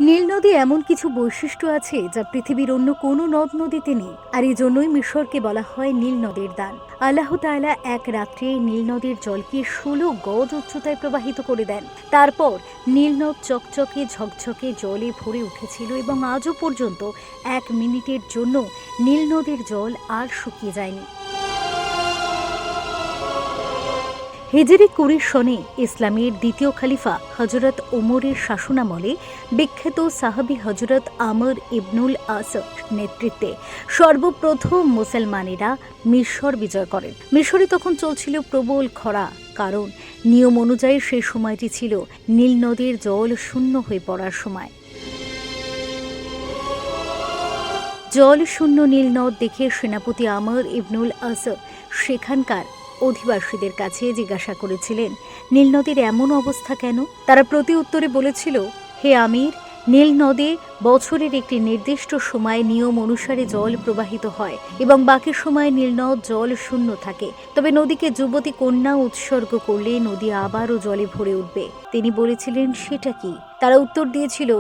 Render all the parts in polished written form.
নীল নদী এমন কিছু বৈশিষ্ট্য আছে যা পৃথিবীর অন্য কোনো নদ নদীতে নেই, আর এই জন্যই মিশরকে বলা হয় নীল নদীর দান। আল্লাহ তাআলা এক রাত্রে নীল নদীর জলকে 16 গজ উচ্চতায় প্রবাহিত করে দেন। তারপর নীল নদ চকচকে ঝকঝকে জলে ভরে উঠেছিল এবং আজও পর্যন্ত 1 মিনিটের জন্য নীল নদীর জল আর শুকিয়ে যায়নি। হিজরি 20 সনে ইসলামের দ্বিতীয় খলিফা হযরত ওমরের শাসনামলে বিখ্যাত সাহাবী হযরত আমর ইবনুল আস নেতৃত্বে সর্বপ্রথম মুসলমানেরা মিশর বিজয় করেন। মিশরে তখন চলছিল প্রবল খরা, কারণ নিয়ম অনুযায়ী সেই সময়টি ছিল নীল নদীর জল শূন্য হয়ে পড়ার সময়। জল শূন্য নীল নদ দেখে সেনাপতি আমর ইবনুল আস সেখানকার অধিবাসীদের কাছে জিজ্ঞাসা করেছিলেন, নীল নদীর এমন অবস্থা কেন? তারা প্রতি উত্তরে বলেছিল, হে আমির, নীল নদে বছরের একটি নির্দিষ্ট সময় নিয়ম অনুসারে জল প্রবাহিত হয় এবং বাকি সময় নীল নদ জল শূন্য থাকে। তবে নদীকে যুবতী কন্যা উৎসর্গ করলে নদী আবারও জলে ভরে উঠবে। তিনি বলেছিলেন, সেটা কি? তারা উত্তর দিয়েছিল,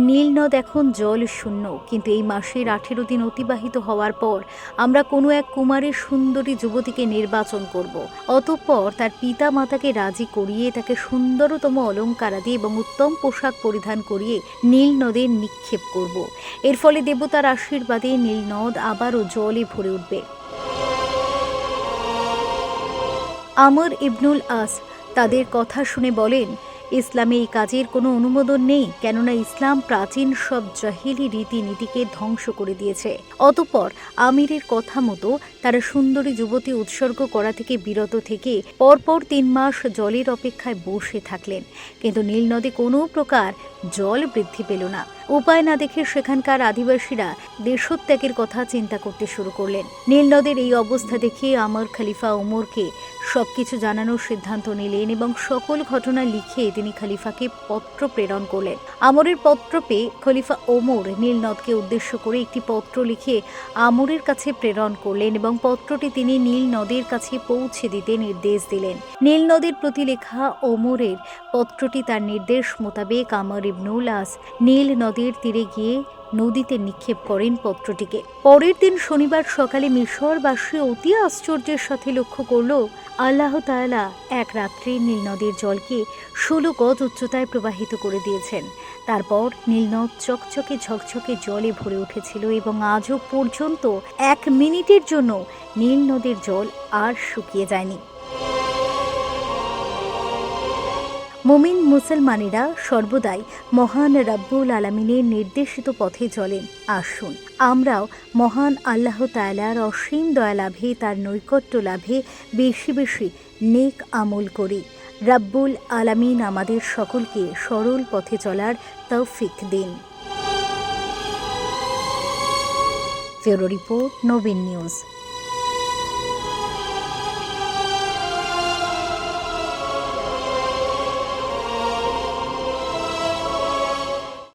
নীল নদ এখন জল শূন্য, কিন্তু এই মাসের 18 দিন অতিবাহিত হওয়ার পর আমরা কোনো এক কুমারী সুন্দরী যুবতীকে নির্বাচন করব। অতঃপর তার পিতা মাতাকে রাজি করিয়ে তাকে সুন্দরতম অলঙ্কারাদি এবং উত্তম পোশাক পরিধান করিয়ে নীল নদে নিক্ষেপ করব। এর ফলে দেবতার আশীর্বাদে নীল নদ আবারও জলে ভরে উঠবে। আমর ইবনুল আস তাদের কথা শুনে বলেন, ইসলামে এই কাজের কোনো অনুমোদন নেই, কেননা ইসলাম প্রাচীন সব জাহিলি রীতিনীতিকে ধ্বংস করে দিয়েছে। অতঃপর আমিরের কথা মতো তারা সুন্দরী যুবতী উৎসর্গ করা থেকে বিরত থেকে পরপর 3 মাস জলের অপেক্ষায় বসে থাকলেন, কিন্তু নীল নদে কোনো প্রকার জল বৃদ্ধি পেল না। উপায় না দেখে সেখানকার আদিবাসীরা দেশত্যাগের কথা চিন্তা করতে শুরু করলেন। নীল নদের এই অবস্থা দেখে আমর খলিফা ওমরকে সবকিছু জানানোর সিদ্ধান্ত নিলেন এবং সকল ঘটনা লিখে তিনি খলিফাকে পত্র প্রেরণ করলেন। আমরের পত্র পেয়ে খলিফা ওমর নীল নদকে উদ্দেশ্য করে একটি পত্র লিখে আমরের কাছে প্রেরণ করলেন এবং পত্রটি তিনি নীল নদের কাছে পৌঁছে দিতে নির্দেশ দিলেন। নীল নদের প্রতি লেখা ওমরের পত্রটি তার নির্দেশ মোতাবেক আমর ইবনুল আস নীল নদের তীরে গিয়ে নদীতে নিক্ষেপ করেন পত্রটিকে। পরের দিন শনিবার সকালে মিশরবাসী অতি আশ্চর্যের সাথে লক্ষ্য করল, আল্লাহ তাআলা এক রাত্রে নীল নদীর জলকে 16 গজ উচ্চতায় প্রবাহিত করে দিয়েছেন। তারপর নীল নদ চকচকে ঝকঝকে জলে ভরে উঠেছিল এবং আজও পর্যন্ত 1 মিনিটের জন্য নীল নদীর জল আর শুকিয়ে যায়নি। মুমিন মুসলমানেরা সর্বদাই মহান রব্বুল আলামিনের নির্দেশিত পথে চলেন। আসুন আমরাও মহান আল্লাহ তাআলার অসীম দয়া লাভে, তার নৈকট্য লাভে বেশি বেশি নেক আমল করি। রব্বুল আলামিন আমাদের সকলকে সরল পথে চলার তৌফিক দিন। ব্যুরো রিপোর্ট, নবীন নিউজ।